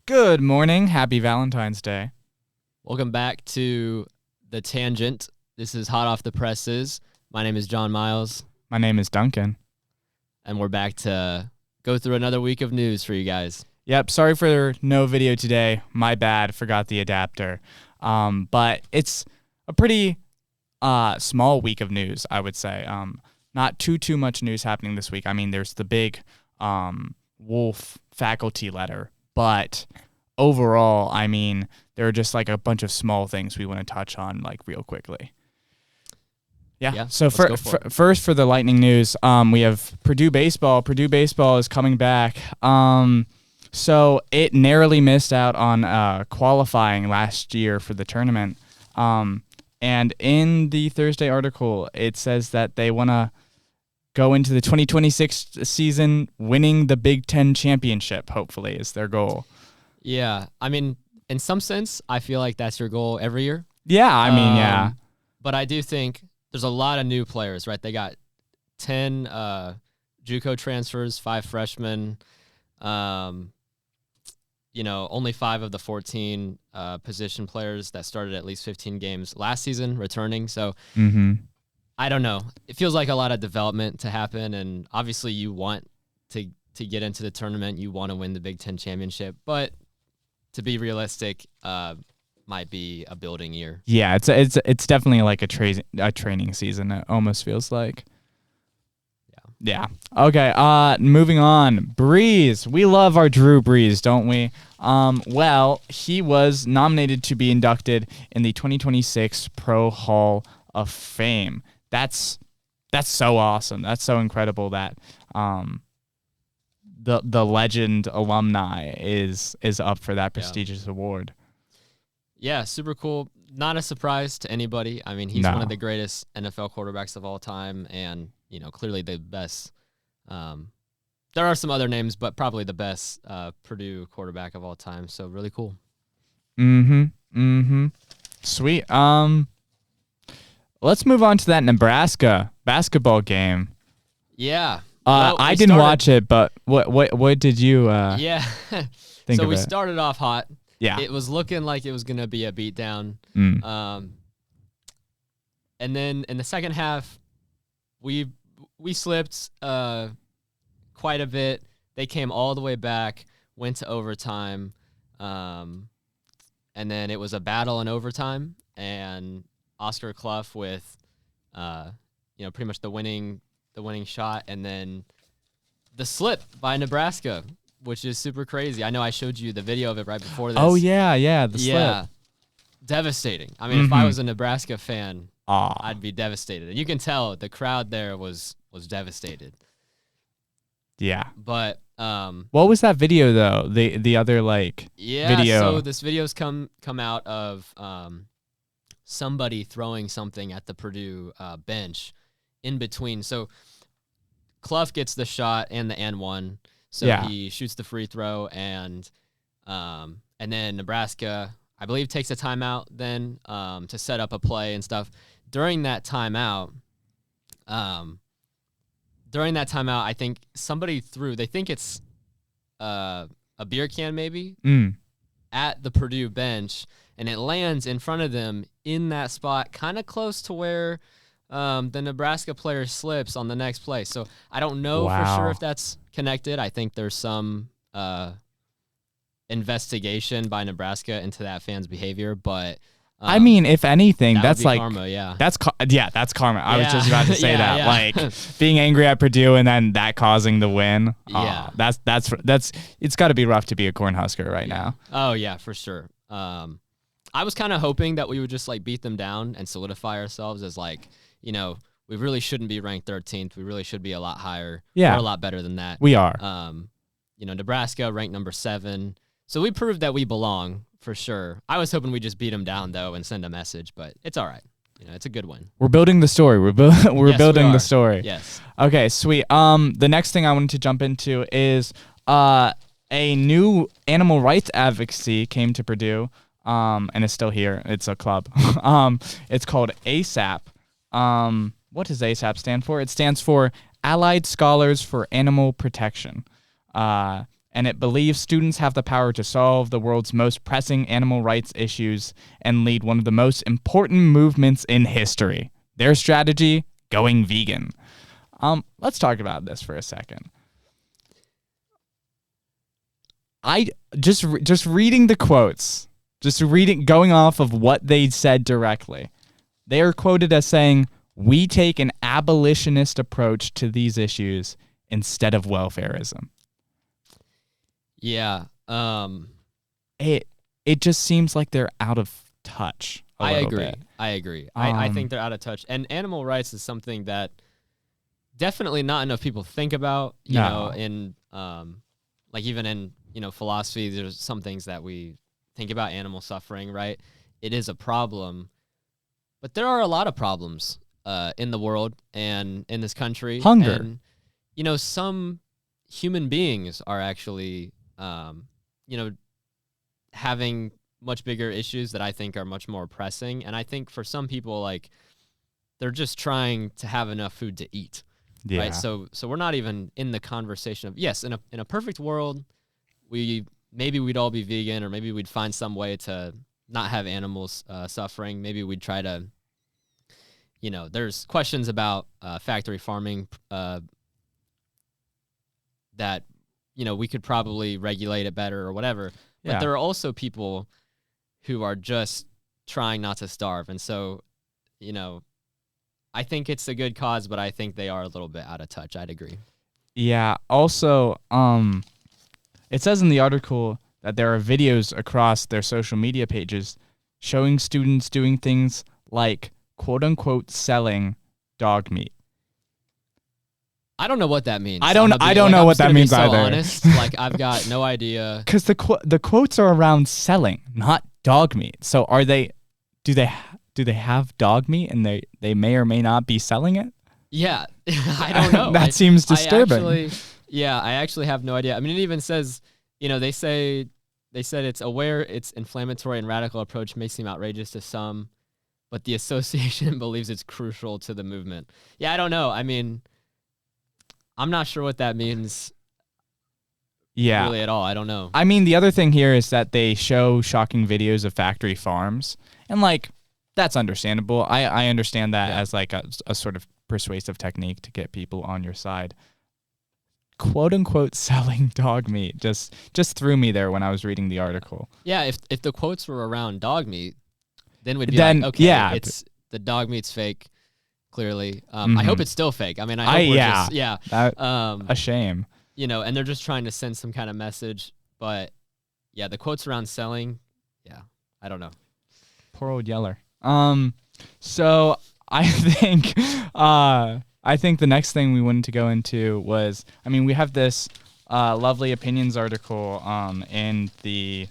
Good morning. Happy Valentine's Day. Welcome back to The Tangent. This is Hot Off the Presses. My name is John Miles, My name is Duncan. and we're back to go through another week of news for you guys. Yep, sorry for no video today. My bad, forgot the adapter. But it's a pretty small week of news, I would say. Not too much news happening this week. I mean, there's the big Wolfe faculty letter, but overall, I mean, there are just like a bunch of small things we want to touch on like real quickly. Yeah. So first for the Lightning news, we have Purdue baseball. Purdue baseball is coming back. So it narrowly missed out on qualifying last year for the tournament. And in the Thursday article, it says that they want to go into the 2026 season winning the Big Ten championship, hopefully, is their goal. Yeah. I mean, in some sense, I feel like that's your goal every year. Yeah, I mean, yeah. But I do think there's a lot of new players, right? They got 10 JUCO transfers, 5 freshmen. Only 5 of the 14 position players that started at least 15 games last season returning. So I don't know. It feels like a lot of development to happen, and obviously you want to get into the tournament. You want to win the Big Ten championship, but to be realistic, might be a building year. Yeah, it's definitely like a training season. It almost feels like. Yeah. Okay. Moving on. Breeze. We love our Drew Brees, don't we? Well, he was nominated to be inducted in the 2026 Pro Hall of Fame. That's so awesome. That's so incredible that the legend alumni is up for that prestigious award. Yeah, super cool. Not a surprise to anybody. I mean, he's one of the greatest NFL quarterbacks of all time, and clearly the best. There are some other names, but probably the best Purdue quarterback of all time. So really cool. Sweet. Let's move on to that Nebraska basketball game. Yeah. I didn't watch it, but what did you think so of we it? started off hot. Yeah. It was looking like it was going to be a beatdown. And then in the second half, we slipped quite a bit. They came all the way back, went to overtime, and then it was a battle in overtime. And Oscar Clough with, pretty much the winning shot, and then the slip by Nebraska, which is super crazy. I know I showed you the video of it right before this. Oh yeah, the slip. Devastating. I mean, if I was a Nebraska fan, I'd be devastated. And you can tell the crowd there was devastated. Yeah. But what was that video though? The other video. So this video's come out of somebody throwing something at the Purdue bench in between. So Clough gets the shot and the and one. So he shoots the free throw, and then Nebraska, I believe, takes a timeout then to set up a play and stuff. During that timeout, I think somebody threw, they think it's a beer can maybe, at the Purdue bench, and it lands in front of them in that spot, kind of close to where the Nebraska player slips on the next play. So I don't know for sure if that's connected. I think there's some investigation by Nebraska into that fan's behavior, but I mean, if anything, that's like karma. Yeah, that's karma. I was just about to say that, yeah. like being angry at Purdue and then that causing the win. Yeah, that's it's got to be rough to be a Cornhusker right now. Oh yeah, for sure. I was kind of hoping that we would just like beat them down and solidify ourselves as like, we really shouldn't be ranked 13th. We really should be a lot higher. Yeah, we're a lot better than that. We are. Nebraska ranked number 7. So we proved that we belong for sure. I was hoping we'd just beat them down though and send a message, but it's all right. It's a good win. We're building the story. We're building the story. Yes. Okay, sweet. The next thing I wanted to jump into is a new animal rights advocacy came to Purdue, and it's still here. It's a club. It's called ASAP. What does ASAP stand for? It stands for Allied Scholars for Animal Protection. and it believes students have the power to solve the world's most pressing animal rights issues and lead one of the most important movements in history. Their strategy, going vegan. Let's talk about this for a second. I just reading the quotes, going off of what they said directly. They are quoted as saying, "We take an abolitionist approach to these issues instead of welfarism." Yeah. It just seems like they're out of touch a little bit. I agree. I think they're out of touch. And animal rights is something that definitely not enough people think about, you know, in like even in, you know, philosophy, there's some things that we think about animal suffering, right? It is a problem, but there are a lot of problems in the world and in this country. Hunger. And, you know, some human beings are actually, you know, having much bigger issues that I think are much more pressing. And I think for some people, like, they're just trying to have enough food to eat. Yeah. Right. So we're not even in the conversation of, yes, in a perfect world, maybe we'd all be vegan, or maybe we'd find some way to not have animals suffering. Maybe we'd try to, you know, there's questions about factory farming that, you know, we could probably regulate it better or whatever. But there are also people who are just trying not to starve. And so, you know, I think it's a good cause, but I think they are a little bit out of touch. I'd agree. Yeah. Also, it says in the article that there are videos across their social media pages showing students doing things like, quote unquote, selling dog meat. I don't know what that means. I don't know what that means either. Honest, like, I've got no idea. Because the quotes are around selling, not dog meat. So do they have dog meat and they may or may not be selling it? Yeah, I don't know. That seems disturbing. I actually have no idea. I mean, it even says, you know, they said it's aware its inflammatory and radical approach may seem outrageous to some, but the association believes it's crucial to the movement. Yeah, I don't know. I mean, I'm not sure what that means. Yeah. Really at all. I don't know. I mean, the other thing here is that they show shocking videos of factory farms, and like, that's understandable. I understand that as like a sort of persuasive technique to get people on your side. Quote unquote selling dog meat just threw me there when I was reading the article. Yeah, if the quotes were around dog meat, then we'd be like, okay, it's the dog meat's fake. Clearly, I hope it's still fake. I mean, a shame. You know, and they're just trying to send some kind of message. But yeah, the quotes around selling, I don't know. Poor old Yeller. So I think the next thing we wanted to go into was, I mean, we have this lovely opinions article in the,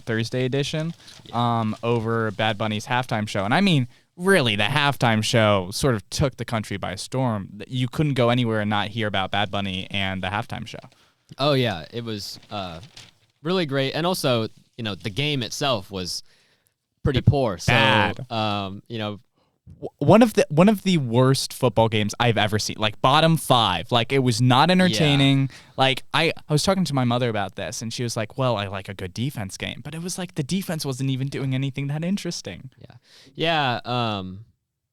Thursday edition over Bad Bunny's halftime show. And I mean, really, the halftime show sort of took the country by storm. You couldn't go anywhere and not hear about Bad Bunny and the halftime show. Oh, yeah. It was really great. And also, you know, the game itself was pretty poor. Bad. So, you know, one of the worst football games I've ever seen. Like, bottom 5. Like, it was not entertaining. Yeah. Like, I was talking to my mother about this, and she was like, well, I like a good defense game. But it was like the defense wasn't even doing anything that interesting. Yeah.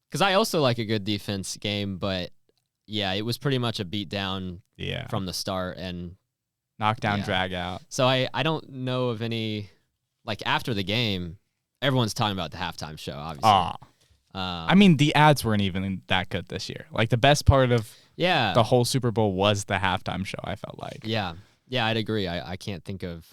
Because I also like a good defense game, but yeah, it was pretty much a beat down from the start and knockdown, drag out. So I don't know of any, like, after the game, everyone's talking about the halftime show, obviously. I mean, the ads weren't even that good this year. Like, the best part of the whole Super Bowl was the halftime show, I felt like. Yeah, I'd agree. I can't think of...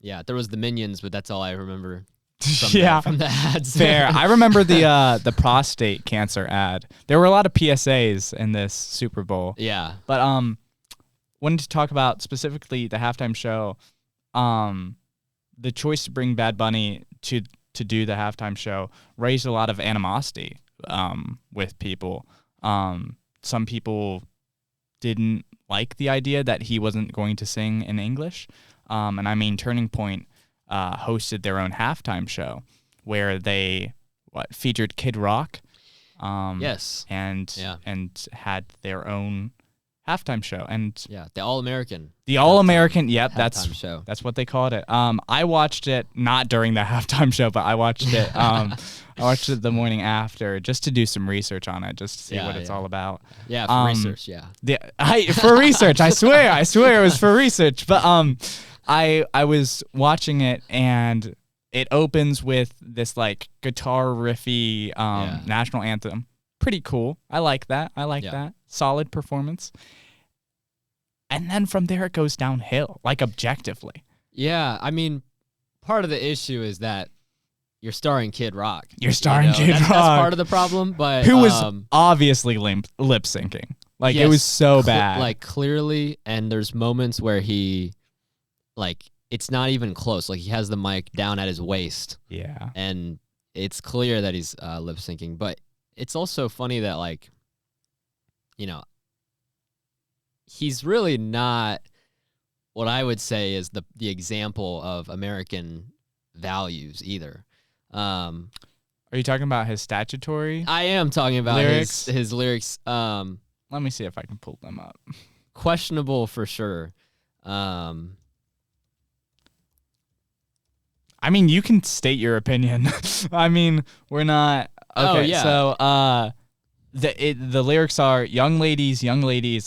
Yeah, there was the Minions, but that's all I remember from the ads. Fair. I remember the prostate cancer ad. There were a lot of PSAs in this Super Bowl. Yeah. But wanted to talk about specifically the halftime show. The choice to bring Bad Bunny to do the halftime show raised a lot of animosity with people. Some people didn't like the idea that he wasn't going to sing in English. And I mean, Turning Point hosted their own halftime show where they featured Kid Rock. Yes. And had their own halftime show, and Yeah, the All-American. the All-American. Yep, halftime show. that's what they called it. I watched it not during the halftime show, but I watched it. I watched it the morning after just to do some research on it, just to see what it's all about. Yeah, for research. Yeah. For research. I swear it was for research. But I was watching it, and it opens with this like guitar riffy national anthem. Pretty cool. I like that. That. Solid performance. And then from there it goes downhill, like objectively. Yeah, I mean, part of the issue is that you're starring Kid Rock. Kid Rock. That's part of the problem, but who was obviously lip syncing. Like it was so bad. Like clearly, and there's moments where he, like, it's not even close. Like he has the mic down at his waist. Yeah. And it's clear that he's lip syncing, but it's also funny that, like, you know, he's really not what I would say is the example of American values either. Are you talking about his statutory? I am talking about lyrics? His lyrics. Let me see if I can pull them up. Questionable for sure. I mean, you can state your opinion. I mean, we're not okay. Oh, yeah. So, the lyrics are young ladies,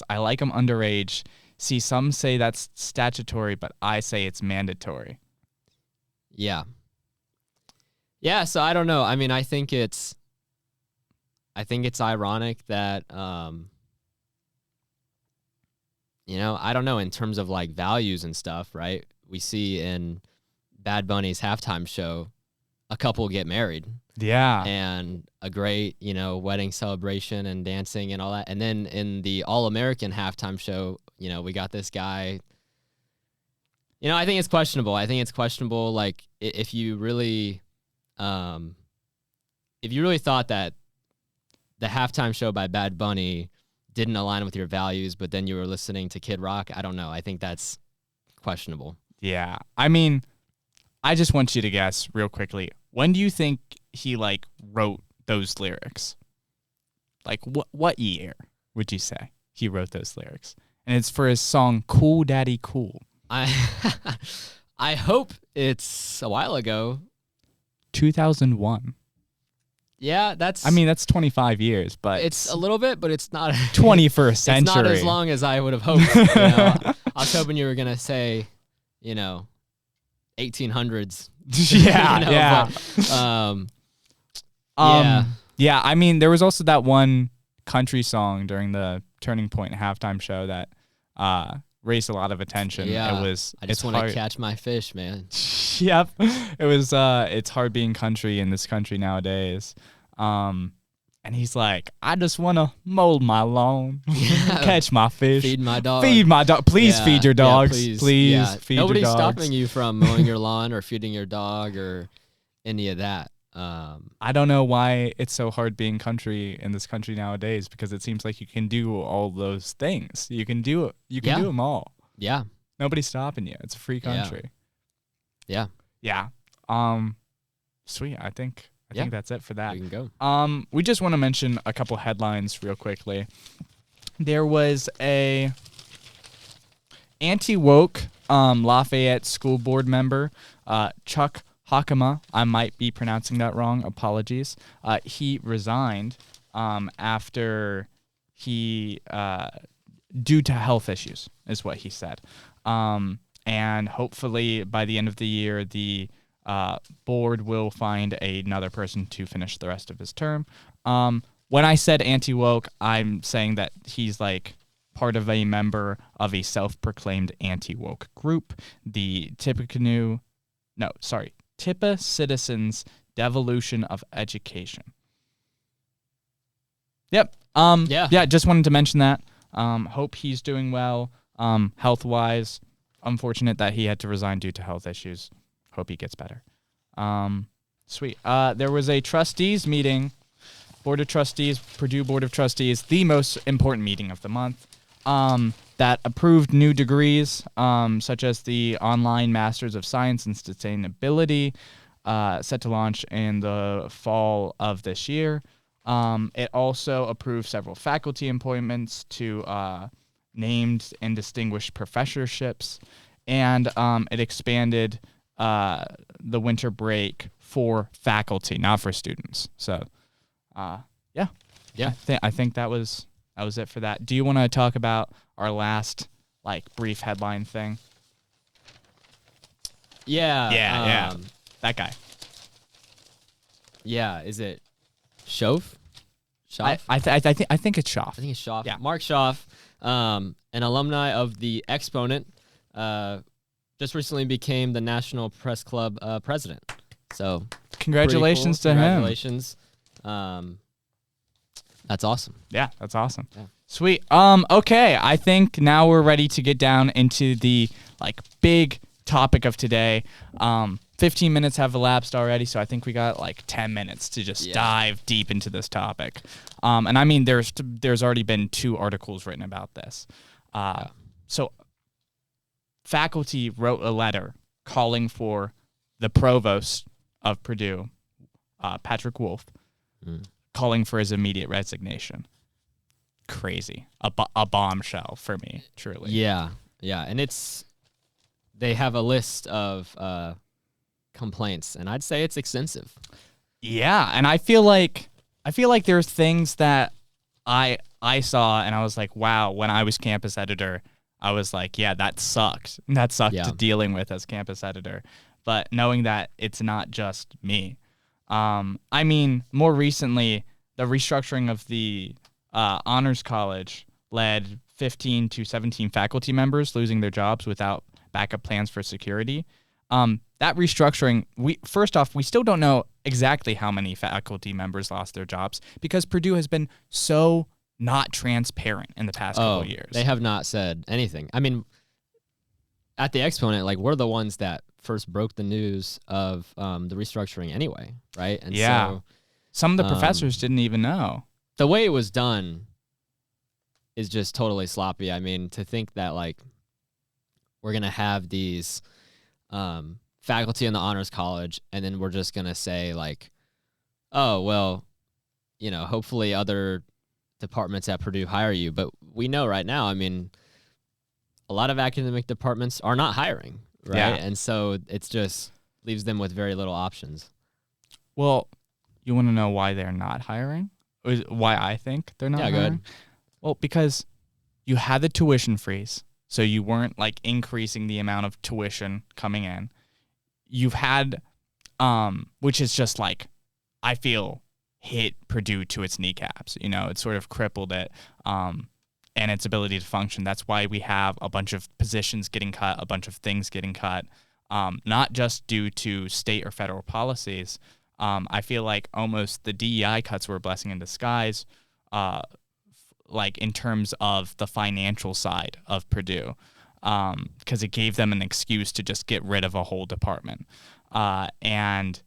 I like them underage. See, some say that's statutory, but I say it's mandatory. Yeah. Yeah, so I don't know. I mean, I think it's ironic that you know, I don't know, in terms of like values and stuff, right? We see in Bad Bunny's halftime show a couple get married. Yeah. And a great, you know, wedding celebration and dancing and all that. And then in the All-American halftime show, you know, we got this guy. You know, I think it's questionable. Like, if you really thought that the halftime show by Bad Bunny didn't align with your values, but then you were listening to Kid Rock, I don't know. I think that's questionable. Yeah. I mean, I just want you to guess real quickly. When do you think he like wrote those lyrics? Like what year would you say he wrote those lyrics? And it's for his song Cool Daddy Cool. I hope it's a while ago. 2001. Yeah, that's 25 years, but it's a little bit, but it's not 21st century. It's not as long as I would have hoped. You know? I was hoping you were gonna say, you know, 1800s. Yeah, you know, yeah. But, yeah. I mean, there was also that one country song during the Turning Point halftime show that raised a lot of attention. Yeah, it was. I just want to catch my fish, man. Yep, it was. It's hard being country in this country nowadays. And he's like, I just want to mow my lawn, catch my fish, feed my dog. Please feed your dogs. Please feed Nobody's your dogs. stopping you from mowing your lawn or feeding your dog or any of that. I don't know why it's so hard being country in this country nowadays, because it seems like you can do all those things. You can do it. You can do them all. Yeah. Nobody's stopping you. It's a free country. Yeah. Yeah. Sweet. I think that's it for that. We can go. We just want to mention a couple headlines real quickly. There was a anti-woke Lafayette school board member, Chuck Hakama. I might be pronouncing that wrong. Apologies. He resigned after he due to health issues, is what he said. And hopefully by the end of the year, the board will find another person to finish the rest of his term. When I said anti-woke, I'm saying that he's like part of a member of a self-proclaimed anti-woke group, the Tippecanoe Tippa Citizens Devolution of Education. Yep. Yeah, just wanted to mention that. Hope he's doing well, health-wise. Unfortunate that he had to resign due to health issues. Hope he gets better. Sweet. There was a trustees meeting, Board of Trustees, Purdue Board of Trustees, the most important meeting of the month, that approved new degrees, such as the online Masters of Science and Sustainability, set to launch in the fall of this year. It also approved several faculty appointments to named and distinguished professorships, and it expanded the winter break for faculty, not for students. So, yeah. I think that was it for that. Do you want to talk about our last brief headline thing? Yeah. That guy. Yeah. Is it Schoaf? I think it's Schoff. I think it's Schoff. Yeah. Mark Schoff, an alumni of the Exponent, just recently became the National Press Club president. So congratulations to him. Congratulations. That's awesome. Yeah, that's awesome. Yeah. Sweet. Okay, I think now we're ready to get down into the big topic of today. 15 minutes have elapsed already, so I think we got 10 minutes to just dive deep into this topic. And I mean, there's already been 2 articles written about this. So faculty wrote a letter calling for the provost of Purdue, Patrick Wolfe, calling for his immediate resignation. Crazy. A bombshell for me, truly. Yeah. And they have a list of complaints, and I'd say it's extensive. Yeah, and I feel like there's things that I saw and I was like, wow, when I was campus editor, I was like, yeah, that sucked. That sucked dealing with as campus editor. But knowing that it's not just me. I mean, more recently, the restructuring of the Honors College led 15 to 17 faculty members losing their jobs without backup plans for security. That restructuring, we still don't know exactly how many faculty members lost their jobs because Purdue has been so not transparent in the past couple of years. They have not said anything. I mean, at the Exponent, we're the ones that first broke the news of the restructuring anyway, right? And so some of the professors didn't even know. The way it was done is just totally sloppy. I mean, to think that we're going to have these faculty in the Honors College, and then we're just going to say oh, well, hopefully other departments at Purdue hire you. But we know right now, I mean, a lot of academic departments are not hiring, right? Yeah. And so it's just leaves them with very little options. Well, you want to know why they're not hiring? Or why I think they're not hiring? Go ahead. Well, because you had the tuition freeze, so you weren't increasing the amount of tuition coming in. You've had, which is just I feel hit Purdue to its kneecaps. It sort of crippled it and its ability to function. That's why we have a bunch of positions getting cut, a bunch of things getting cut, not just due to state or federal policies. I feel like almost the DEI cuts were a blessing in disguise, in terms of the financial side of Purdue, because it gave them an excuse to just get rid of a whole department. And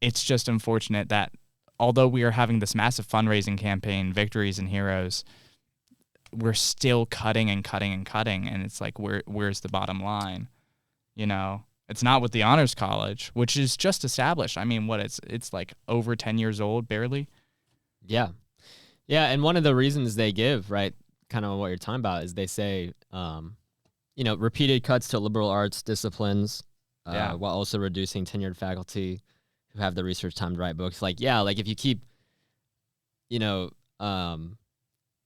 it's just unfortunate that although we are having this massive fundraising campaign, Victories and Heroes, we're still cutting and cutting and cutting. And it's where's the bottom line? It's not with the Honors College, which is just established. I mean, it's over 10 years old, barely. Yeah. Yeah, and one of the reasons they give, right, kind of what you're talking about, is they say, repeated cuts to liberal arts disciplines while also reducing tenured faculty who have the research time to write books. If you keep, a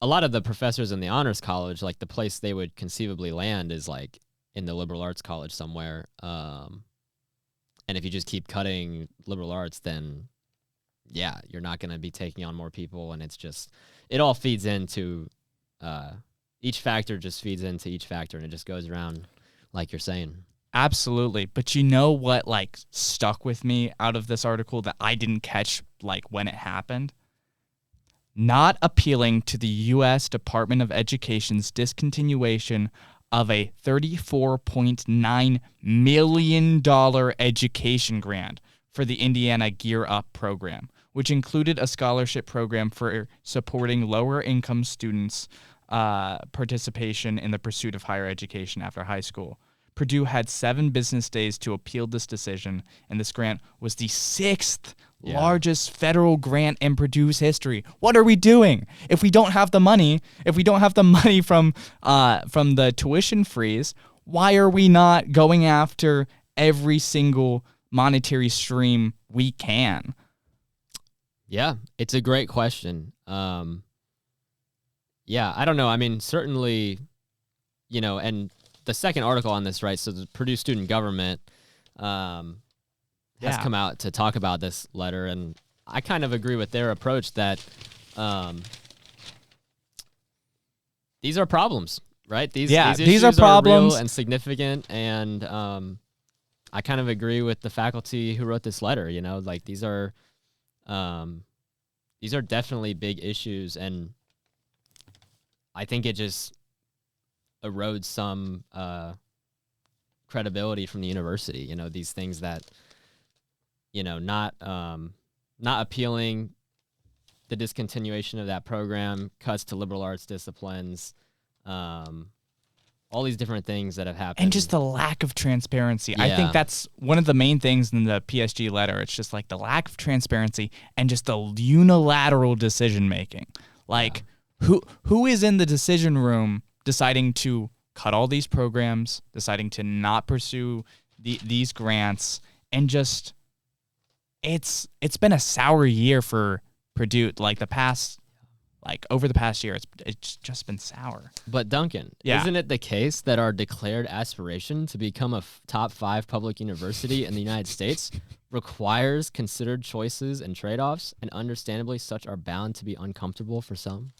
lot of the professors in the Honors College, the place they would conceivably land is in the liberal arts college somewhere. And if you just keep cutting liberal arts, then you're not going to be taking on more people. And it's just, it all feeds into, each factor just feeds into each factor, and it just goes around like you're saying. Absolutely. But you know what stuck with me out of this article that I didn't catch when it happened? Not appealing to the U.S. Department of Education's discontinuation of a $34.9 million education grant for the Indiana Gear Up program, which included a scholarship program for supporting lower-income students' participation in the pursuit of higher education after high school. Purdue had 7 business days to appeal this decision, and this grant was the 6th largest federal grant in Purdue's history. What are we doing? If we don't have the money, from the tuition freeze, why are we not going after every single monetary stream we can? Yeah, it's a great question. Yeah, I don't know. I mean, certainly, and the second article on this, right? So the Purdue student government has come out to talk about this letter, and I kind of agree with their approach that these are problems, right? These issues are problems real and significant, and I kind of agree with the faculty who wrote this letter. Like these are definitely big issues, and I think it just erodes some credibility from the university. These things that not appealing the discontinuation of that program, cuts to liberal arts disciplines, all these different things that have happened. And just the lack of transparency. Yeah. I think that's one of the main things in the PSG letter. It's just like the lack of transparency and just the unilateral decision making. Like who is in the decision room deciding to cut all these programs, deciding to not pursue these grants, and just it's been a sour year for Purdue. Over the past year, it's just been sour. But Duncan, isn't it the case that our declared aspiration to become a top 5 public university in the United States requires considered choices and trade-offs, and understandably such are bound to be uncomfortable for some?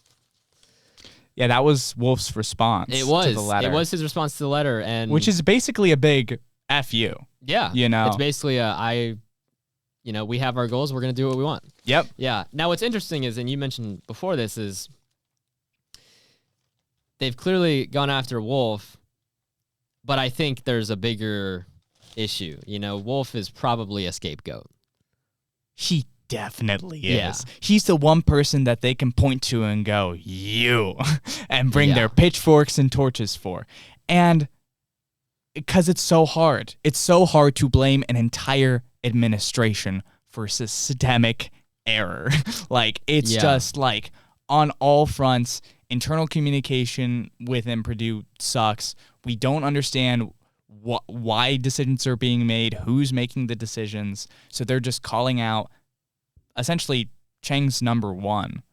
Yeah, that was Wolfe's response to the letter. It was his response to the letter, and which is basically a big F you. Yeah. It's basically we have our goals, we're going to do what we want. Yep. Yeah. Now, what's interesting is, and you mentioned before this, is they've clearly gone after Wolfe, but I think there's a bigger issue. Wolfe is probably a scapegoat. He definitely is. Yeah. He's the one person that they can point to and go, you, and bring their pitchforks and torches for. And because it's so hard. It's so hard to blame an entire administration for systemic error. It's just on all fronts, internal communication within Purdue sucks. We don't understand why decisions are being made, who's making the decisions. So they're just calling out essentially Cheng's number one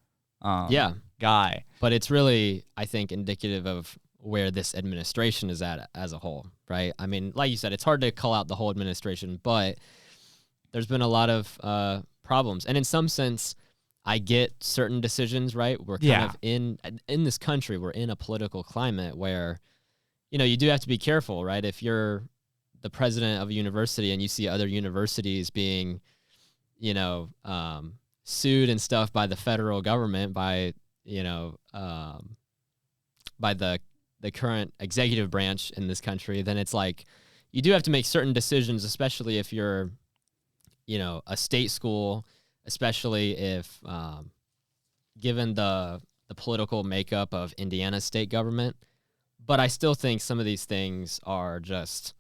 guy. But it's really, I think, indicative of where this administration is at as a whole, right? I mean, like you said, it's hard to call out the whole administration, but there's been a lot of problems. And in some sense, I get certain decisions, right? We're kind of in this country, we're in a political climate where, you do have to be careful, right? If you're the president of a university and you see other universities being, sued and stuff by the federal government, by the current executive branch in this country, then it's like you do have to make certain decisions, especially if you're, a state school, especially if given the political makeup of Indiana's state government. But I still think some of these things are just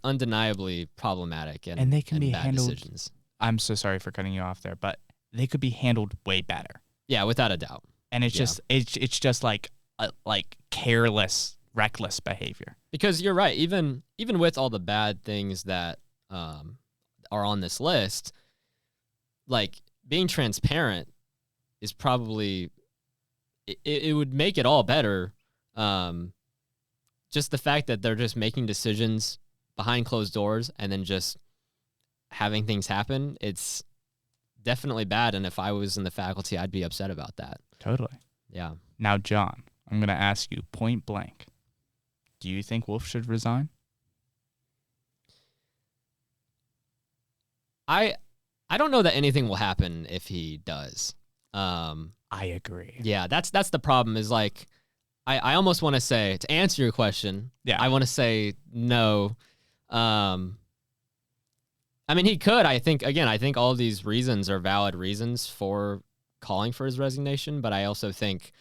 undeniably problematic and they can be bad handled. Decisions. I'm so sorry for cutting you off there, but they could be handled way better. Yeah, without a doubt. And it's just like careless, reckless behavior. Because you're right, even with all the bad things that are on this list, being transparent is probably it would make it all better. Just the fact that they're just making decisions behind closed doors and then just having things happen, it's definitely bad. And if I was in the faculty, I'd be upset about that. Totally. Yeah. Now, John, I'm going to ask you point blank. Do you think Wolfe should resign? I don't know that anything will happen if he does. I agree. Yeah, that's the problem is I almost want to say, to answer your question, I want to say no. I mean, he could. I think all of these reasons are valid reasons for calling for his resignation, but I also think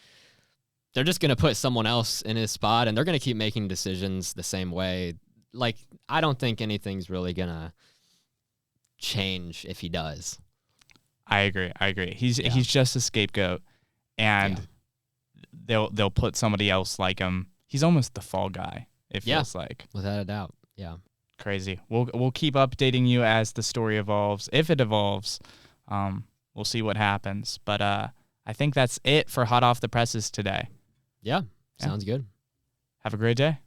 they're just going to put someone else in his spot, and they're going to keep making decisions the same way. Like, I don't think anything's really going to change if he does. I agree. He's just a scapegoat, and they'll put somebody else like him. He's almost the fall guy, it feels like. Without a doubt. Yeah. Crazy. We'll keep updating you as the story evolves. If it evolves, we'll see what happens. But I think that's it for Hot Off the Presses today. Yeah. Sounds good. Have a great day.